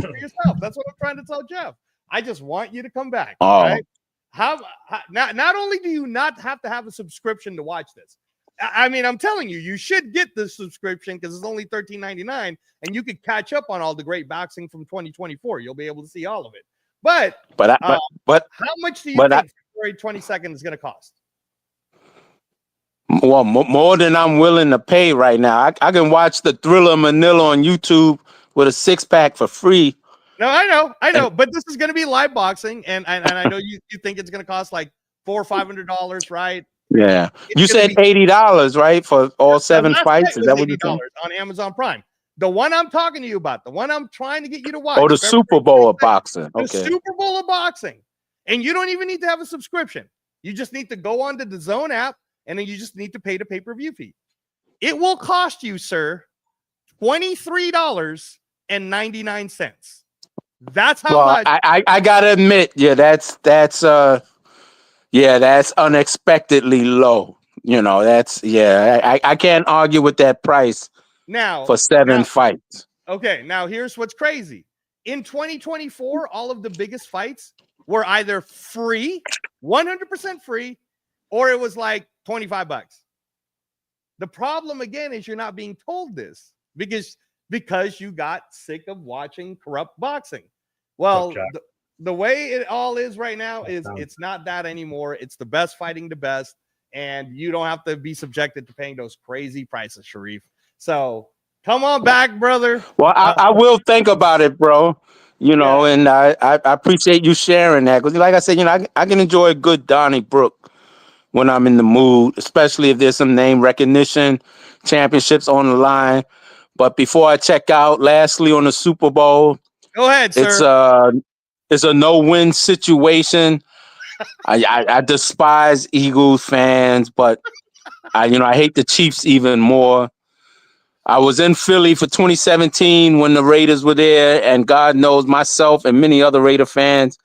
for yourself. That's what I'm trying to tell Jeff. I just want you to come back, Oh, right? Not only do you not have to have a subscription to watch this, I mean, I'm telling you, you should get the subscription because it's only $13.99, and you could catch up on all the great boxing from 2024. You'll be able to see all of it. But but I, how much do you but I, think February 22nd is going to cost? well, more than I'm willing to pay right now. I can watch the Thriller Manila on YouTube with a 6-pack for free. No, I know, And but this is going to be live boxing, and I know you think it's going to cost like $400 or $500, right? yeah, It's you going to said be $80, right, for all the 7 last fights? fight Is was that what you're saying? $80 on Amazon Prime. The one I'm talking to you about, the one I'm trying to get you to Oh, watch, the February Super Bowl of 22nd, boxing. the Okay. Super Bowl of boxing, and you don't even need to have a subscription. You just need to go onto the Zone app, and then you just need to pay the pay-per-view fee. It will cost you, sir, $23.99. That's how Well, much. I gotta admit, yeah, that's unexpectedly low. I can't argue with that price Now, for 7 now, fights. okay. Now, here's what's crazy. In 2024, all of the biggest fights were either free, 100% free, or it was like $25. The problem again is you're not being told this because you got sick of watching corrupt boxing. Well, the way it all is right now is it's not that anymore. It's the best fighting the best, and you don't have to be subjected to paying those crazy prices, Sharif. So come on back, brother. Well, I will think about it, bro. Yeah, And I appreciate you sharing that because, like I said, I can enjoy a good Donnybrook when I'm in the mood, especially if there's some name recognition, championships on the line. But before I check out, lastly on the Super Bowl, go ahead, it's sir. a it's a no-win situation. I despise Eagles fans, but I hate the Chiefs even more. I was in Philly for 2017 when the Raiders were there, and God knows myself and many other Raider fans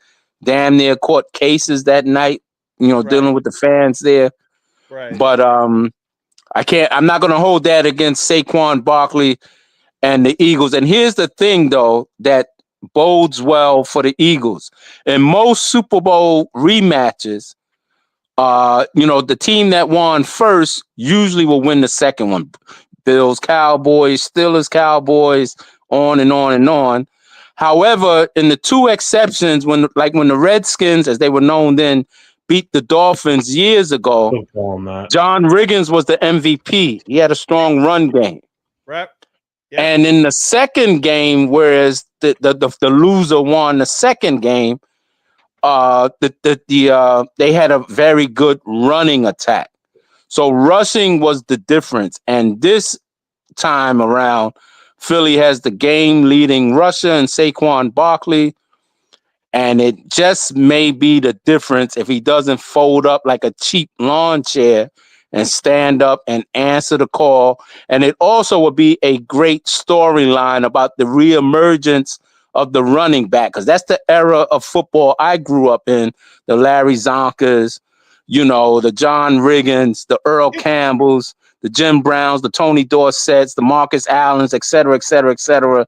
damn near caught cases that night, Right, dealing with the fans there. right. But I'm not gonna hold that against Saquon Barkley and the Eagles. And here's the thing though that bodes well for the Eagles. In most Super Bowl rematches, the team that won first usually will win the second one. Bills, Cowboys, Steelers, Cowboys, on and on and on. However, in the two exceptions, when the Redskins, as they were known then, beat the Dolphins years ago, John Riggins was the MVP. He had a strong run game. Right. Yep. And in the second game, whereas the loser won the second game, they had a very good running attack. So rushing was the difference. And this time around, Philly has the game leading rusher and Saquon Barkley. And it just may be the difference if he doesn't fold up like a cheap lawn chair and stand up and answer the call. And it also would be a great storyline about the reemergence of the running back, because that's the era of football I grew up in. The Larry Zonkers, the John Riggins, the Earl Campbells, the Jim Browns, the Tony Dorsetts, the Marcus Allens, et cetera, et cetera, et cetera.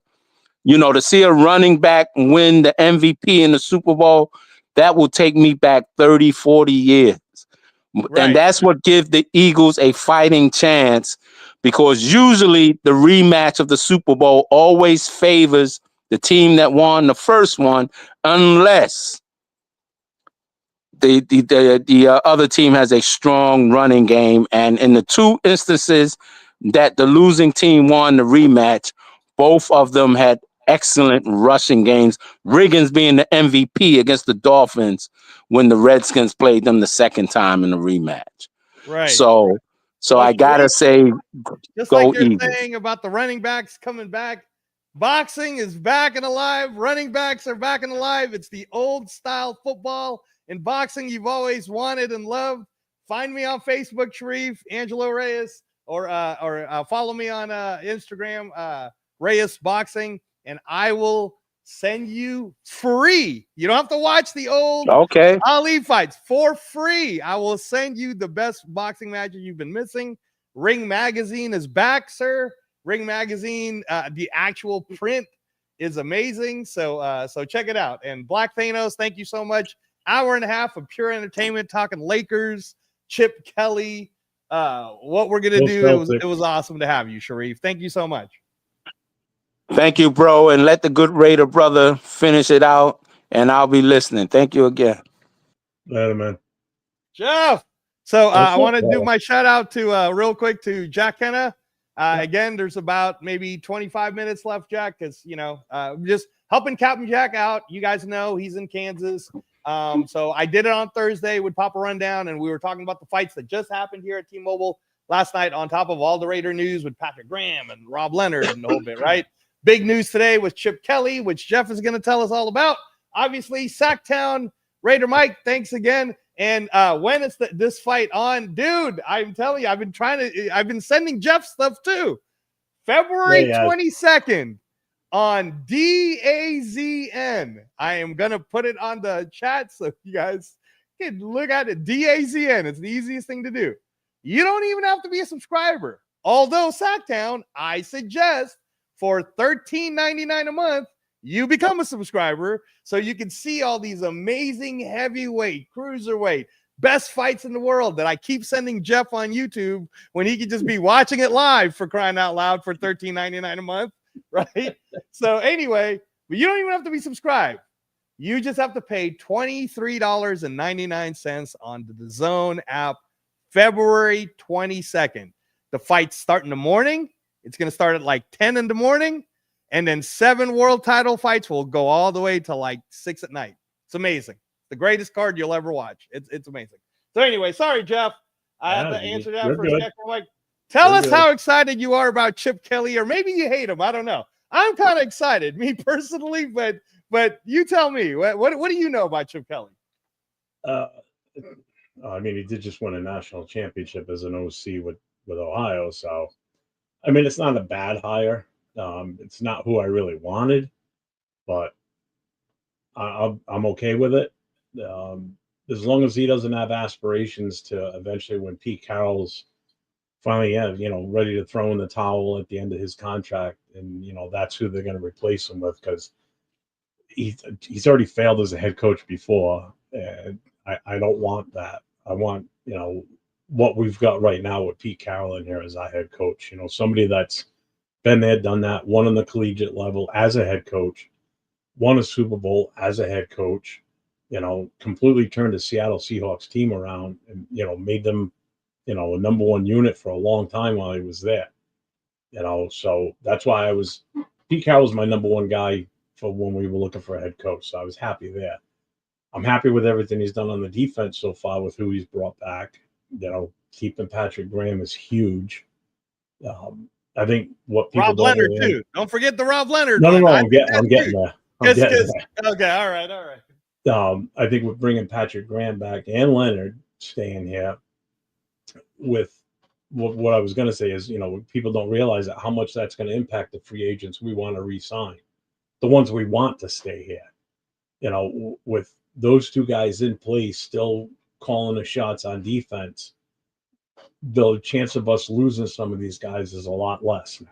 To see a running back win the MVP in the Super Bowl, that will take me back 30, 40 years. Right. And that's what gives the Eagles a fighting chance, because usually the rematch of the Super Bowl always favors the team that won the first one, unless the other team has a strong running game. And in the two instances that the losing team won the rematch, both of them had excellent rushing games. Riggins being the MVP against the Dolphins when the Redskins played them the second time in the rematch. Right. So Well, I gotta say, just go like you're Eagles. saying about the running backs coming back, boxing is back and alive. Running backs are back and alive. It's the old style football and boxing you've always wanted and loved. Find me on Facebook, Sharif Angelo Reyes, or follow me on Instagram, Reyes Boxing, and I will send you free. You don't have to watch the old Ali fights for free. I will send you the best boxing matches you've been missing. Ring Magazine is back, sir. Ring Magazine, the actual print is amazing. So so check it out. And Black Thanos, thank you so much. Hour and a half of pure entertainment, talking Lakers, Chip Kelly, what we're gonna do. It was awesome to have you, Sharif. Thank you so much. Thank you, bro. And let the good Raider brother finish it out, and I'll be listening. Thank you again. Later, man. Jeff. So I want to do my shout out to real quick to Jack Henna. Again, there's about maybe 25 minutes left, Jack, because just helping Captain Jack out. You guys know he's in Kansas. So I did it on Thursday with Papa Rundown, and we were talking about the fights that just happened here at T-Mobile last night, on top of all the Raider news with Patrick Graham and Rob Leonard and the whole bit, right? Big news today with Chip Kelly, which Jeff is going to tell us all about. Obviously, Sacktown Raider Mike, thanks again. And when is this fight on? Dude, I'm telling you, I've been sending Jeff stuff too. February 22nd on DAZN. I am going to put it on the chat so you guys can look at it. DAZN. It's the easiest thing to do. You don't even have to be a subscriber. Although Sacktown, I suggest for $13.99 a month, you become a subscriber so you can see all these amazing heavyweight, cruiserweight, best fights in the world that I keep sending Jeff on YouTube when he could just be watching it live, for crying out loud, for $13.99 a month, right? So anyway, but you don't even have to be subscribed. You just have to pay $23.99 on the DAZN app, February 22nd. The fights start in the morning. It's going to start at like 10 in the morning. And then 7 world title fights will go all the way to like 6 at night. It's amazing. The greatest card you'll ever watch. It's amazing. So anyway, sorry, Jeff. I have to answer that for a second. Like, tell us how excited you are about Chip Kelly, or maybe you hate him. I don't know. I'm kind of excited, me personally, but you tell me. What do you know about Chip Kelly? I mean, he did just win a national championship as an OC with Ohio. So, I mean, it's not a bad hire. It's not who I really wanted, but I'm okay with it. As long as he doesn't have aspirations to eventually, when Pete Carroll's finally, ready to throw in the towel at the end of his contract, and that's who they're going to replace him with, because he's already failed as a head coach before, and I don't want that. I want what we've got right now with Pete Carroll in here as our head coach. Somebody that's been there, done that, won on the collegiate level as a head coach, won a Super Bowl as a head coach, completely turned the Seattle Seahawks team around and, made them, a number one unit for a long time while he was there. So that's why Pete Carroll was my number one guy for when we were looking for a head coach. So I was happy there. I'm happy with everything he's done on the defense so far with who he's brought back. Keeping Patrick Graham is huge. I think what people Rob Leonard too. Don't forget the Rob Leonard. No, I'm getting there. Okay, all right. I think with bringing Patrick Graham back and Leonard staying here, with what I was going to say is, people don't realize how much that's going to impact the free agents we want to re-sign, the ones we want to stay here. With those two guys in place, still calling the shots on defense, the chance of us losing some of these guys is a lot less now.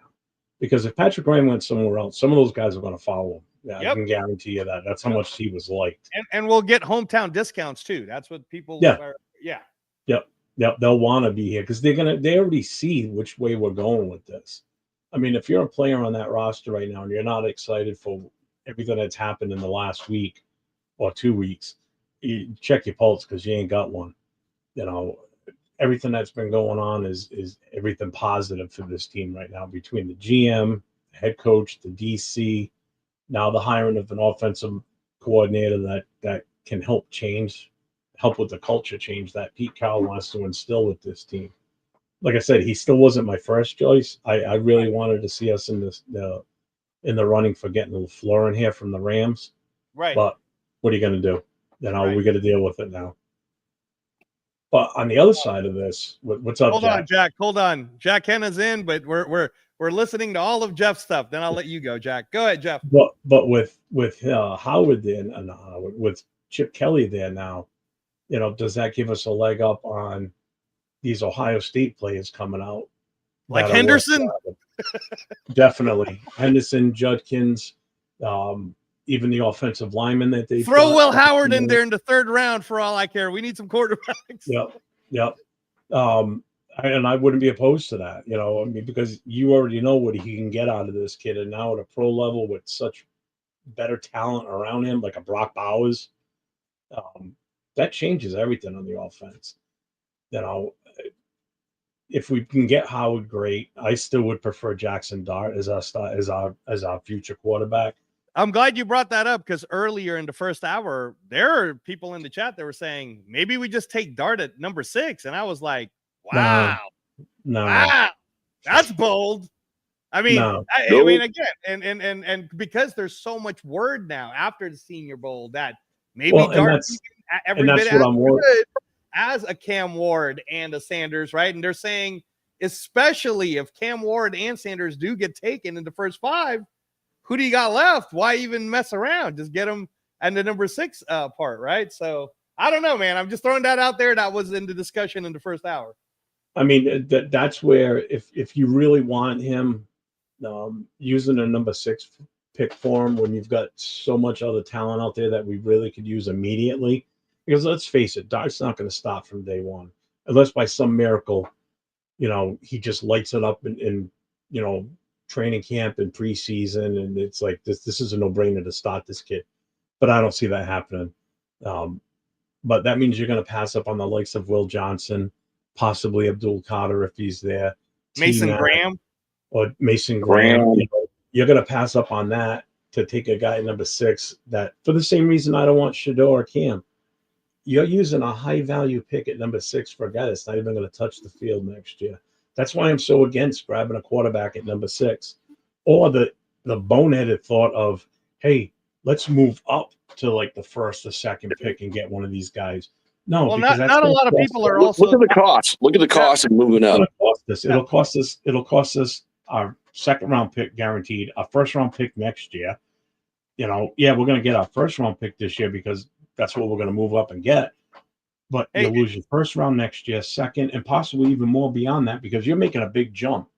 Because if Patrick Graham went somewhere else, some of those guys are going to follow him. Yeah, yep. I can guarantee you that. That's how much he was liked. And we'll get hometown discounts too. That's what people Yep. They'll want to be here because they already see which way we're going with this. I mean, if you're a player on that roster right now and you're not excited for everything that's happened in the last week or 2 weeks, you check your pulse because you ain't got one. Everything that's been going on is everything positive for this team right now, between the GM, the head coach, the DC, now the hiring of an offensive coordinator that can help with the culture change that Pete Carroll wants to instill with this team. Like I said, he still wasn't my first choice. I really wanted to see us in the running for getting LaFleur in here from the Rams. Right. But what are you going to do? We got to deal with it now. But on the other side of this, what's up, Jack? Hold on. Jack Henna's in, but we're listening to all of Jeff's stuff. Then I'll let you go, Jack. Go ahead, Jeff. But with Howard there, and with Chip Kelly there now, does that give us a leg up on these Ohio State players coming out? Like Henderson? Definitely. Henderson, Judkins, Even the offensive lineman that they throw Will Howard in there in the 3rd round for all I care. We need some quarterbacks. Yep. And I wouldn't be opposed to that, I mean, because you already know what he can get out of this kid, and now at a pro level with such better talent around him, like a Brock Bowers, that changes everything on the offense. If we can get Howard, great. I still would prefer Jackson Dart as our future quarterback. I'm glad you brought that up, because earlier in the first hour, there are people in the chat that were saying maybe we just take Dart at number 6, and I was like, wow, wow, that's bold. I mean, I mean, again, and because there's so much word now after the Senior Bowl that maybe Dart's every bit as good as a Cam Ward and a Sanders, right? And they're saying, especially if Cam Ward and Sanders do get taken in the first 5, who do you got left? Why even mess around? Just get them at the number 6 part, right? So I don't know, man. I'm just throwing that out there. That was in the discussion in the first hour. I mean, that's where if you really want him, using a number 6 pick for him when you've got so much other talent out there that we really could use immediately. Because let's face it, Dart's not going to stop from day one, unless by some miracle, he just lights it up in training camp and preseason, and it's like this is a no-brainer to start this kid. But I don't see that happening. But that means you're going to pass up on the likes of Will Johnson, possibly Abdul Carter if he's there, Mason Graham. Or Mason Graham. You're going to pass up on that to take a guy at number 6 that, for the same reason I don't want Shedeur or Cam. You're using a high-value pick at number 6 for a guy that's not even going to touch the field next year. That's why I'm so against grabbing a quarterback at number 6. Or the boneheaded thought of, hey, let's move up to like the 1st or 2nd pick and get one of these guys. No, well, not a lot of people are also. Look at the cost. Look at the cost of moving up. It'll cost us our 2nd round pick guaranteed, our 1st round pick next year. We're going to get our 1st round pick this year because that's what we're going to move up and get. But you'll lose your 1st round next year, 2nd, and possibly even more beyond that because you're making a big jump.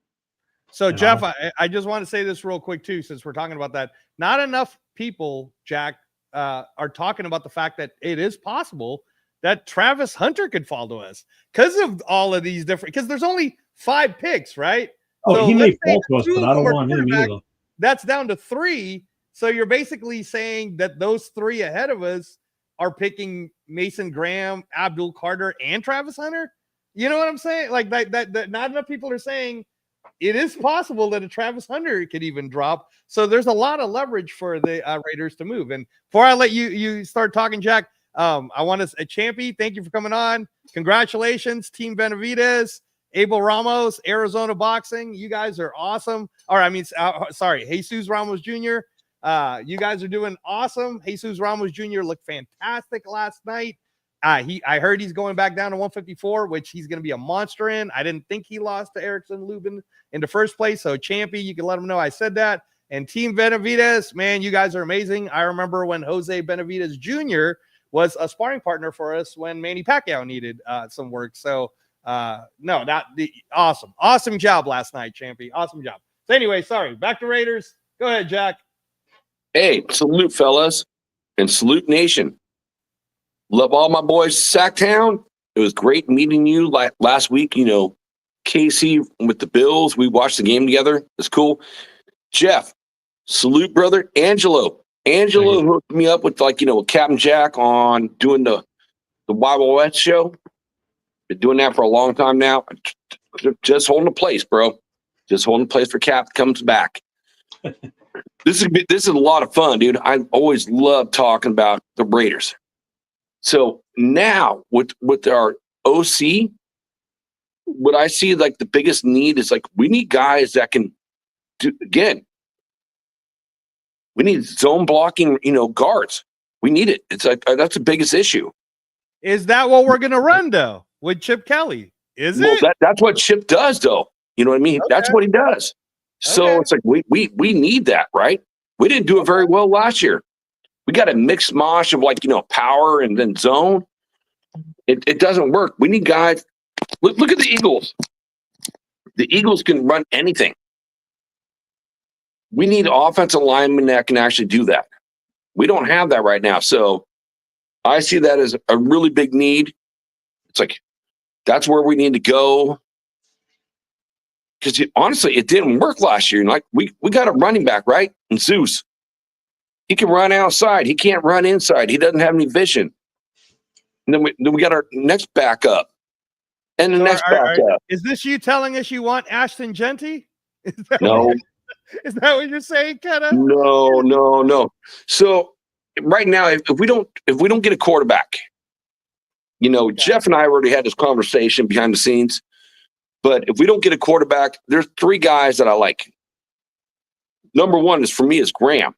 So, Jeff, I just want to say this real quick, too, since we're talking about that. Not enough people, Jack, are talking about the fact that it is possible that Travis Hunter could fall to us because of all of these different – because there's only 5 picks, right? Oh, so he may fall to us, but I don't want him either. That's down to 3. So you're basically saying that those 3 ahead of us are picking Mason Graham, Abdul Carter, and Travis Hunter. You know what I'm saying? Like that not enough people are saying it is possible that a Travis Hunter could even drop. So there's a lot of leverage for the Raiders to move. And before I let you start talking, Jack, I want to say, Champy, thank you for coming on. Congratulations, Team Benavidez, Abel Ramos, Arizona Boxing. You guys are awesome. Or sorry, Jesus Ramos Jr. You guys are doing awesome. Jesus Ramos Jr. looked fantastic last night. I heard he's going back down to 154, which he's going to be a monster in. I didn't think he lost to Erickson Lubin in the first place. So, Champy, you can let him know I said that. And Team Benavidez, man, you guys are amazing. I remember when Jose Benavidez Jr. was a sparring partner for us when Manny Pacquiao needed some work. So, awesome job last night, Champy. Awesome job. So, anyway, sorry. Back to Raiders. Go ahead, Jack. Hey, salute, fellas, and salute, nation. Love all my boys, Sacktown. It was great meeting you last week. Casey with the Bills. We watched the game together. It's cool. Jeff, salute, brother. Angelo hooked me up with Captain Jack on doing the Wild Wild West show. Been doing that for a long time now. Just holding the place, bro. Just holding the place for Cap comes back. This is a lot of fun, dude. I always love talking about the Raiders. So now with our OC, what I see like the biggest need is we need guys that can do, again, we need zone blocking, guards. We need it. It's that's the biggest issue. Is that what we're going to run though with Chip Kelly? Is it? That's what Chip does though. You know what I mean? Okay. That's what he does. So it's we need that, right? We didn't do it very well last year. We got a mixed mosh of power and then zone. It doesn't work. We need guys. Look at the Eagles. The Eagles can run anything. we need offensive linemen that can actually do that. We don't have that right now. So I see that as a really big need. It's like, that's where we need to go. Because honestly, it didn't work last year. Like we got a running back, right? And Zeus. He can run outside. He can't run inside. He doesn't have any vision. And then we got our next backup. And the next backup. Is this you telling us you want Ashton Genty? No. Is that what you're saying, Kenna? No. So right now, if we don't get a quarterback, Jeff and I already had this conversation behind the scenes. But if we don't get a quarterback, there's 3 guys that I like. Number 1 for me is Graham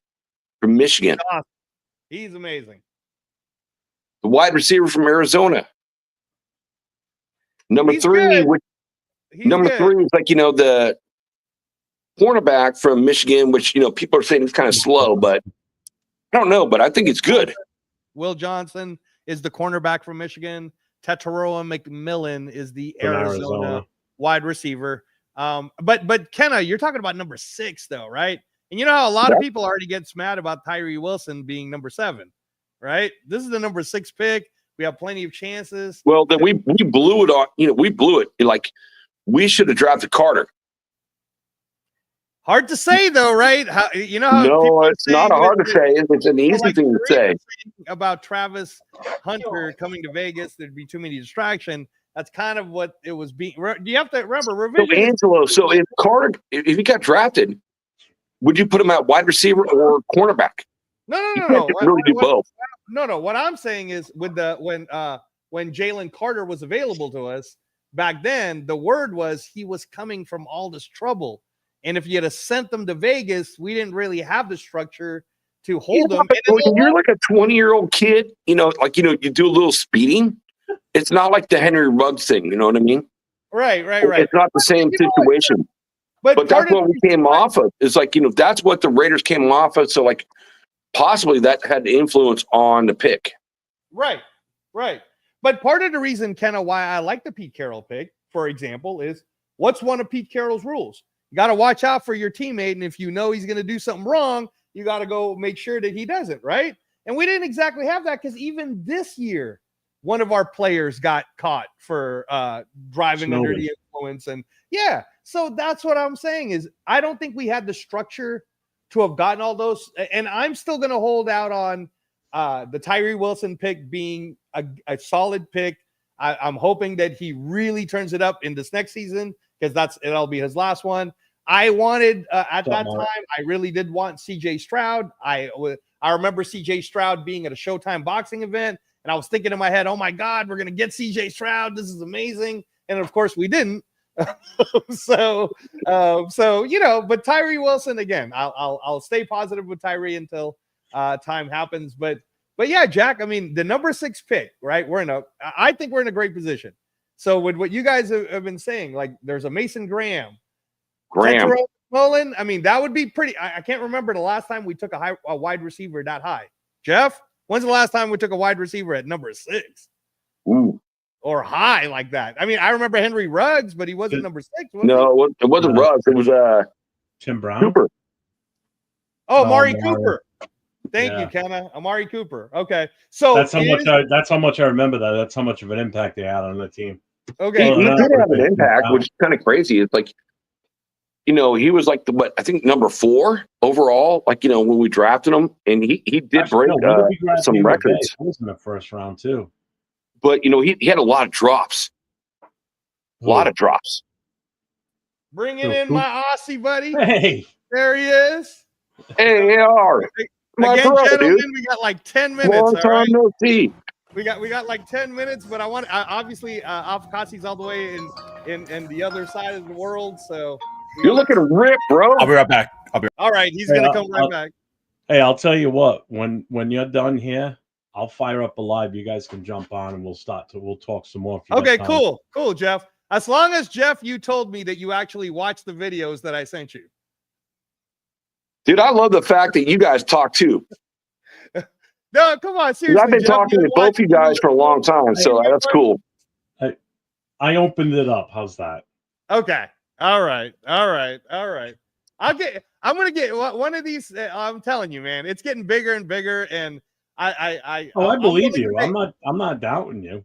from Michigan. Awesome. He's amazing. The wide receiver from Arizona. Number He's 3, good. number good. 3 is the cornerback from Michigan, which people are saying it's kind of slow, but I don't know, but I think it's good. Will Johnson is the cornerback from Michigan. Tetairoa McMillan is the From Arizona wide receiver. But Kenna, you're talking about number 6 though, right? And you know how a lot of people already get mad about Tyree Wilson being number 7, right? This is the number 6 pick. We have plenty of chances. Well, then we blew it on. We blew it. Like we should have drafted Carter. Hard to say though, right? How no, it's not hard to say. It's an easy thing to say. About Travis Hunter coming to Vegas, there'd be too many distractions. That's kind of what it was being. You have to remember revision. So Angelo, so if Carter, if he got drafted, would you put him at wide receiver or cornerback? No. Really do both. No. What I'm saying is, when Jalen Carter was available to us back then, the word was he was coming from all this trouble, and if you had sent them to Vegas, we didn't really have the structure to hold them. When you're like a 20-year-old kid, you do a little speeding. It's not like the Henry Ruggs thing. You know what I mean? Right. It's not the same situation. But that's what we came off of. It's that's what the Raiders came off of. So possibly that had influence on the pick. Right. But part of the reason, Kenna, why I like the Pete Carroll pick, for example, is what's one of Pete Carroll's rules? You got to watch out for your teammate. And if you know he's going to do something wrong, you got to go make sure that he doesn't, right? And we didn't exactly have that because even this year, one of our players got caught for driving under the influence. And yeah, so that's what I'm saying is I don't think we had the structure to have gotten all those. And I'm still going to hold out on the Tyree Wilson pick being a solid pick. I'm hoping that he really turns it up in this next season because it'll be his last one. I wanted at that time, I really did want CJ Stroud. I remember CJ Stroud being at a Showtime boxing event, and I was thinking in my head, oh my God, we're going to get CJ Stroud. This is amazing. And of course we didn't. So but Tyree Wilson, again, I'll stay positive with Tyree until time happens. But yeah, Jack, I mean, the number 6 pick, right? I think we're in a great position. So with what you guys have been saying, like there's a Mason Graham. Mullen, I mean, that would be pretty. I can't remember the last time we took a wide receiver that high. Jeff, when's the last time we took a wide receiver at number 6? Ooh. Or high like that? I mean, I remember Henry Ruggs, but he wasn't number 6. No, it wasn't Ruggs. It was Tim Brown. Cooper. Oh, Amari Cooper. Thank you, Kenna. Amari Cooper. Okay, so that's how much I remember that. That's how much of an impact they had on the team. Okay, he did have an impact, which is kind of crazy. It's like, he was like I think number 4 overall. When we drafted him, and he did break some records. He was in the first round too. But he had a lot of drops. Bringing in my Aussie buddy. Hey, there he is. Hey, AR. Again, gentlemen, we got like 10 minutes. Long time no see. We got like 10 minutes, but I want obviously Afkasi's all the way in the other side of the world. So you're looking rip, bro. I'll be right back. All right, he's gonna come right back. Hey, I'll tell you what. When you're done here, I'll fire up a live. You guys can jump on and we'll talk some more. Okay, cool, Jeff. As long as Jeff, you told me that you actually watched the videos that I sent you. Dude, I love the fact that you guys talk too. No, come on, seriously. I've been talking to both you guys for a long time, so that's cool. I opened it up. How's that? Okay. All right. I I'm gonna get one of these. I'm telling you, man, it's getting bigger and bigger, and I I'm believe willing you. to make- I'm not doubting you.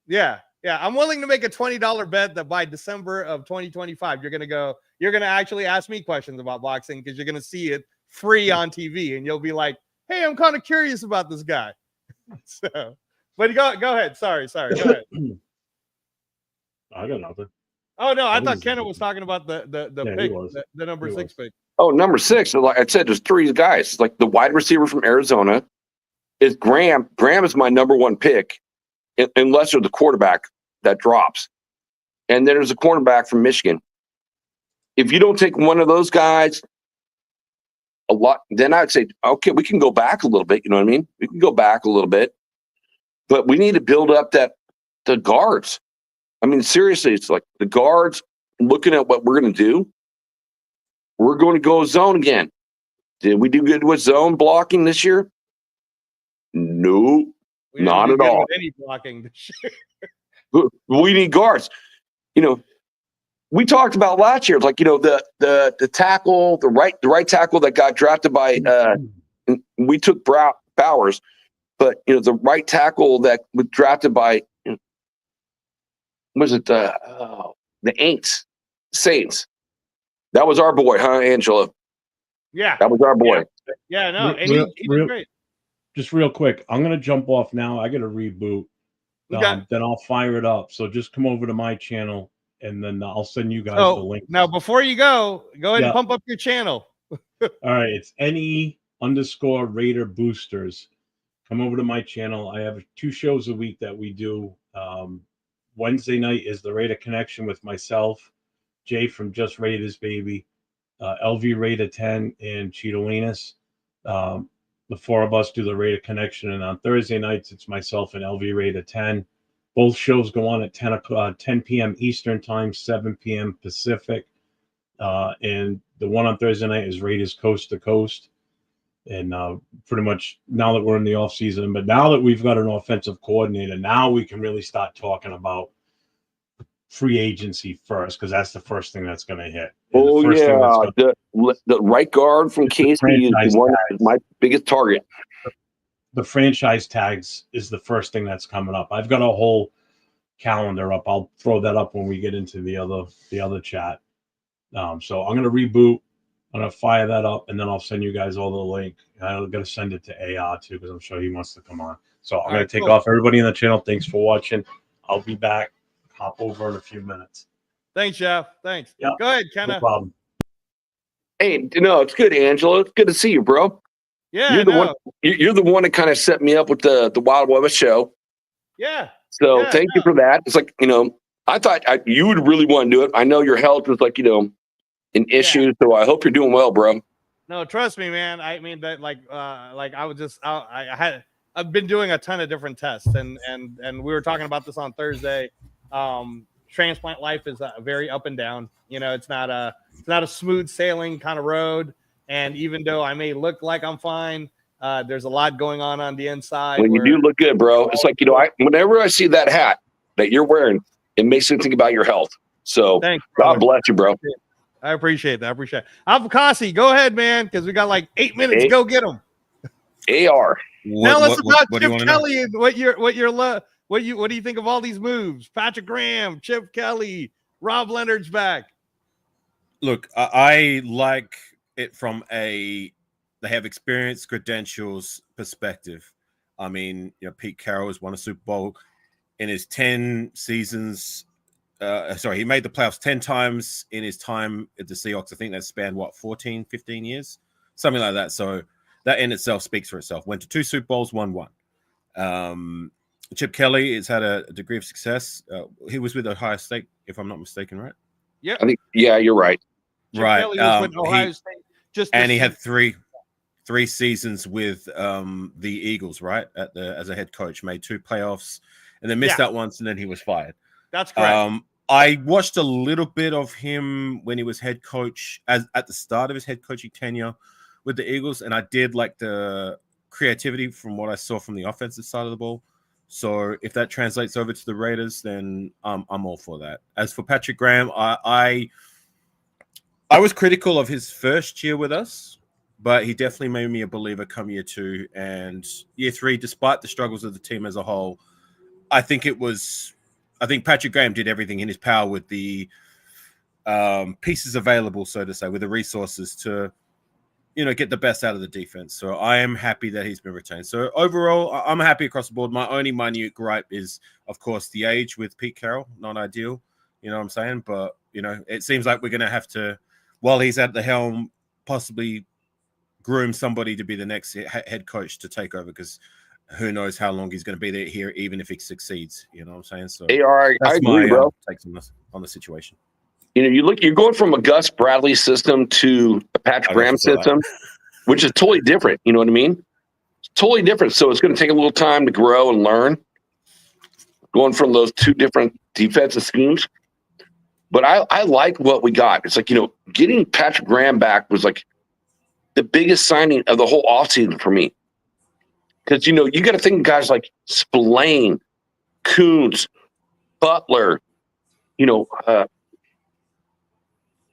Yeah, I'm willing to make a $20 bet that by December of 2025, you're gonna actually ask me questions about boxing because you're gonna see it free on TV, and you'll be like, "Hey, I'm kind of curious about this guy." So, but go ahead. Sorry, go ahead. I got nothing. Oh no, I That thought was- Kenna was talking about the Yeah, he pick, was. the number He 6 was. pick. Oh, number 6. Like I said, there's 3 guys. It's like the wide receiver from Arizona is Graham. Graham is my number 1 pick, unless there's the quarterback that drops. And then there's a cornerback from Michigan. If you don't take one of those guys, then I'd say, okay, we can go back a little bit. You know what I mean? We can go back a little bit, but we need to build up the guards. I mean, seriously, it's like the guards looking at what we're going to do. We're going to go zone again. Did we do good with zone blocking this year? No, We didn't not do at good all. with any blocking this year. We need guards. You know, we talked about last year. It's like, you know, the tackle, the right tackle that got drafted by. We took Bowers, but you know the right tackle that was drafted by. Was it the Saints? That was our boy, huh, Angela? Yeah, That was our boy. yeah, no, and he did great. Just real quick, I'm gonna jump off now. I got to reboot. Okay. Then I'll fire it up. So just come over to my channel, and then I'll send you guys the So link. now, before you go ahead Yeah. and pump up your channel. All right, it's NE_Raider Boosters. Come over to my channel. I have 2 shows a week that we do. Wednesday night is the Raider Connection with myself, Jay from Just Raiders Baby, LV Raider 10, and Cheetolinas. The 4 of us do the Raider Connection, and on Thursday nights it's myself and LV Raider 10. Both shows go on at 10 p.m. Eastern Time, 7 p.m. Pacific. And the one on Thursday night is Raiders Coast to Coast. And pretty much now that we're in the off season, but now that we've got an offensive coordinator, now we can really start talking about free agency first, because that's the first thing that's going to hit. And Oh the first thing that's yeah, gonna, the right guard from KC is franchise the one tags. is my biggest target. the franchise tags is the first thing that's coming up. I've got a whole calendar up. I'll throw that up when we get into the other chat. So I'm gonna reboot. I'm gonna fire that up, and then I'll send you guys all the link. I'm gonna send it to AR too, because I'm sure he wants to come on. So I'm gonna take off. Everybody in the channel, thanks for watching. I'll be back. Hop over in a few minutes. Thanks, Jeff. Thanks. Yeah. Go ahead, No Kenna. problem. Hey, no, it's good, Angela. It's good to see you, bro. Yeah, You're the one. You're the one that kind of set me up with the Wild West show. Yeah. So Yeah, thank you for that. It's like, you know, I thought you would really want to do it. I know your health was like, you know, an issue. So I hope you're doing well, bro. No, trust me, man. I mean that, like I was just I've been doing a ton of different tests, and we were talking about this on Thursday. Transplant life is very up and down. You know, it's not a smooth sailing kind of road. And even though I may look like I'm fine, there's a lot going on the inside. When you do look good, bro, it's like, you know, whenever I see that hat that you're wearing, it makes me think about your health. So Thanks, God bless you, bro. I appreciate that. Avocasi, go ahead, man, because we got like 8 minutes. Go get them. AR. Tell us about Chip Kelly and what do you think of all these moves? Patrick Graham, Chip Kelly, Rob Leonard's back. Look, I like it from they have experience, credentials perspective. I mean, you know, Pete Carroll has won a Super Bowl in his 10 seasons. He made the playoffs 10 times in his time at the Seahawks. I think that spanned 14, 15 years, something like that. So that in itself speaks for itself. Went to 2 Super Bowls, won 1. Chip Kelly has had a degree of success. He was with Ohio State, if I'm not mistaken, right? Yeah, I think. Yeah, you're right. Chip Kelly was with Ohio State. He had three seasons with the Eagles, right? As a head coach, made 2 playoffs, and then missed out once, and then he was fired. That's correct. I watched a little bit of him when he was head coach, at the start of his head coaching tenure with the Eagles, and I did like the creativity from what I saw from the offensive side of the ball. So if that translates over to the Raiders, then I'm all for that. As for Patrick Graham, I was critical of his first year with us, but he definitely made me a believer come year 2 and year 3. Despite the struggles of the team as a whole, I think Patrick Graham did everything in his power with the pieces available, so to say, with the resources to, get the best out of the defense. So I am happy that he's been retained. So overall, I'm happy across the board. My only minute gripe is, of course, the age with Pete Carroll. Not ideal, you know what I'm saying? But, it seems like we're going to have to, while he's at the helm, possibly groom somebody to be the next head coach to take over, because who knows how long he's going to be there here, even if he succeeds. You know what I'm saying? So I that's agree, my bro. takes on the situation. You're going from a Gus Bradley system to a Patrick Graham system, which is totally different. You know what I mean? It's totally different. So it's going to take a little time to grow and learn, going from those two different defensive schemes. But I like what we got. It's like, getting Patrick Graham back was like the biggest signing of the whole offseason for me. Because, you got to think of guys like Spillane, Kuntz, Butler,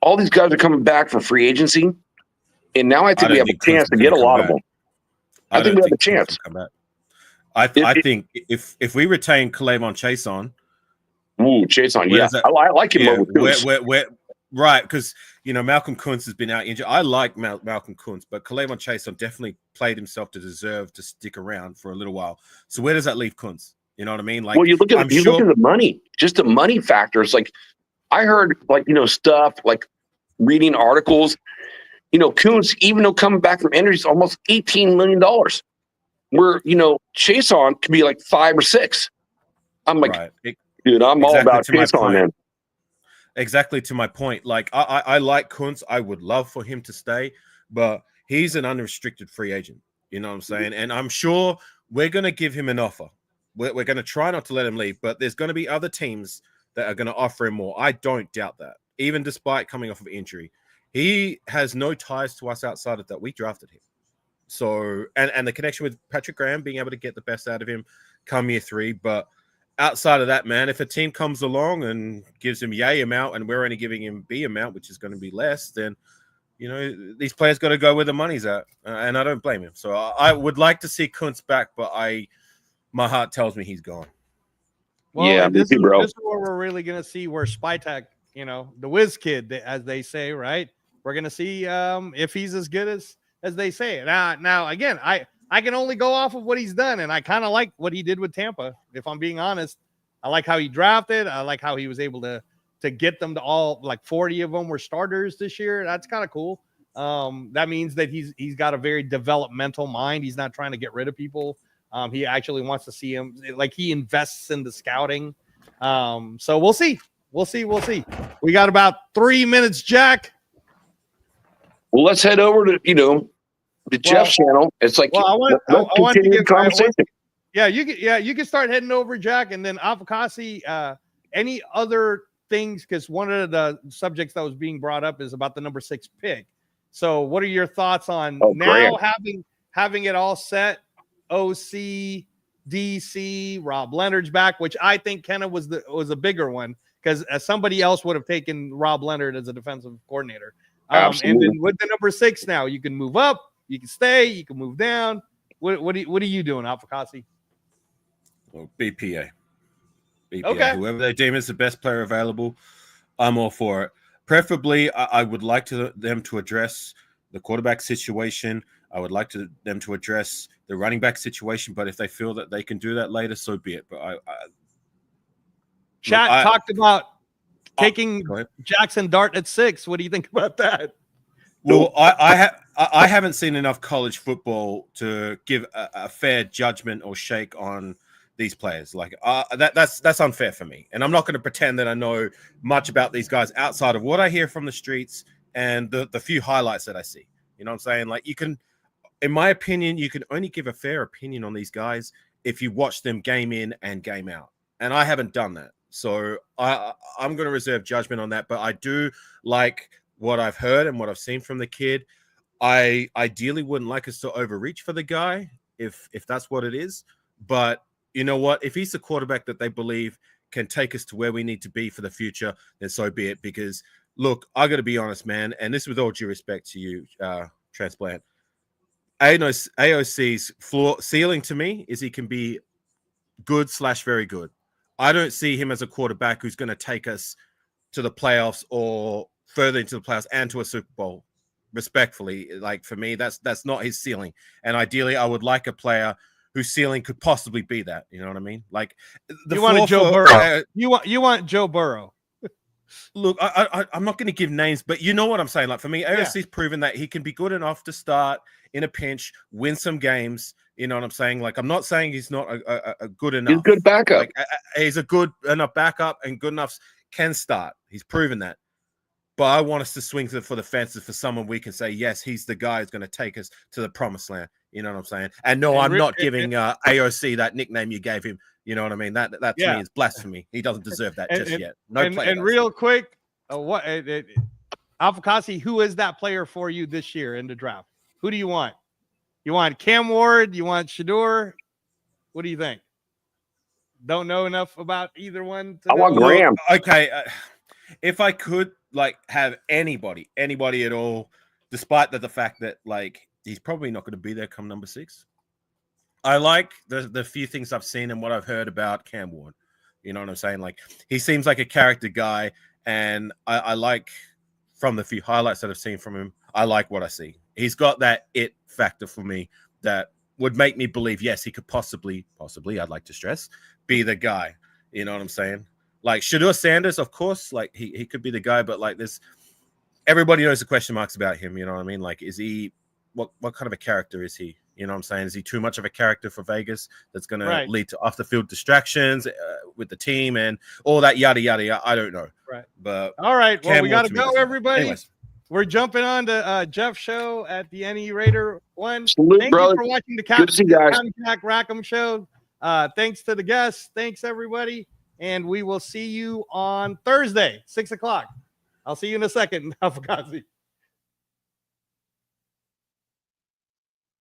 all these guys are coming back for free agency. And now I think we have a chance to get a lot of them. I think we have a chance. I think if we retain K'Lavon Chaisson. Ooh, Chaisson, yeah. I like him over Kuntz. Right, because Malcolm Kuntz has been out injured. I like Malcolm Kuntz, but K'Lavon Chaisson definitely played himself to deserve to stick around for a little while. So where does that leave Kuntz? You know what I mean? Like, well, you look at the money, just the money factor. It's like I heard, stuff like reading articles. Kuntz, even though coming back from injury, is almost $18 million. Where Chaisson could be like 5 or 6. I'm like, right. Dude, I'm all about Chaisson, man. Exactly to my point. Like, I like Kuntz. I would love for him to stay, but he's an unrestricted free agent. You know what I'm saying? And I'm sure we're going to give him an offer. We're going to try not to let him leave, but there's going to be other teams that are going to offer him more. I don't doubt that, even despite coming off of injury. He has no ties to us outside of that. We drafted him. So, and the connection with Patrick Graham, being able to get the best out of him come year 3. But outside of that, man, if a team comes along and gives him yay amount and we're only giving him B amount, which is going to be less, then, these players got to go where the money's at. And I don't blame him. So I would like to see Kuntz back, but my heart tells me he's gone. Well, yeah, this is where we're really going to see where Spytek, the whiz kid, as they say, right? We're going to see if he's as good as they say. Now, again, I can only go off of what he's done, and I kind of like what he did with Tampa, if I'm being honest. I like how he drafted. I like how he was able to get them to all, like 40 of them were starters this year. That's kind of cool. That means that he's got a very developmental mind. He's not trying to get rid of people. He actually wants to see him, like he invests in the scouting. So we'll see. We got about 3 minutes, Jack. Well, let's head over to, the Jeff's channel. It's like, I want to get conversation. You can start heading over, Jack, and then Afakasi, any other things, because one of the subjects that was being brought up is about the number 6 pick. So what are your thoughts on now having it all set? OC, DC, Rob Leonard's back, which I think Kenna was a bigger one, because somebody else would have taken Rob Leonard as a defensive coordinator. And then with the number 6 now, you can move up, you can stay, you can move down. What are you doing, Afakasi? Well, BPA. Okay. Whoever they deem is the best player available, I'm all for it. Preferably, I would like them to address the quarterback situation. I would like them to address the running back situation. But if they feel that they can do that later, so be it. But Chat talked about taking Jackson Dart at 6. What do you think about that? Well, I haven't seen enough college football to give a fair judgment or shake on these players. Like that's unfair for me. And I'm not going to pretend that I know much about these guys outside of what I hear from the streets and the few highlights that I see. You know what I'm saying? Like, you can, in my opinion, you can only give a fair opinion on these guys if you watch them game in and game out. And I haven't done that. So I'm going to reserve judgment on that. But I do like what I've heard and what I've seen from the kid. I ideally wouldn't like us to overreach for the guy if that's what it is. But you know what? If he's the quarterback that they believe can take us to where we need to be for the future, then so be it. Because Look, I got to be honest, man, and this with all due respect to you, Transplant. AOC's floor ceiling to me is he can be good / very good. I don't see him as a quarterback who's going to take us to the playoffs or further into the playoffs and to a Super Bowl. Respectfully, like for me, that's not his ceiling. And ideally, I would like a player whose ceiling could possibly be that. You know what I mean? Like You want a Joe Burrow. You want Joe Burrow. Look, I'm not going to give names, but you know what I'm saying. Like for me, AOC's proven that he can be good enough to start in a pinch, win some games. You know what I'm saying? Like I'm not saying he's not a good enough. He's a good backup. Like he's a good enough backup and good enough can start. He's proven that. But I want us to swing for the fences for someone we can say, yes, he's the guy who's going to take us to the promised land. You know what I'm saying? And no, I'm not giving AOC that nickname you gave him. You know what I mean? That to me is blasphemy. He doesn't deserve that just yet. No player. And real quick, Alfakasi, who is that player for you this year in the draft? Who do you want? You want Cam Ward? You want Shedeur? What do you think? Don't know enough about either one. I want Graham. Okay, if I could like have anybody at all, despite the fact that like he's probably not going to be there come number 6. I like the few things I've seen and what I've heard about Cam Ward. You know what I'm saying? Like he seems like a character guy, and I like from the few highlights that I've seen from him, I like what I see. He's got that it factor for me that would make me believe, yes, he could possibly, I'd like to stress, be the guy. You know what I'm saying? Like Shedeur Sanders, of course, like he could be the guy, but like this, everybody knows the question marks about him. You know what I mean? Like, is he what kind of a character is he? You know what I'm saying? Is he too much of a character for Vegas that's going to lead to off the field distractions with the team and all that yada yada? I don't know. Right. But all right. Well, we got to go, doesn't. everybody. Anyways. We're jumping on to Jeff's show at the NE Raider 1. Salute, Thank brother. you for watching the Good to see you guys. Jack Rackham show. Thanks to the guests. Thanks, everybody. And we will see you on Thursday, 6 o'clock. I'll see you in a second. Alfakazi.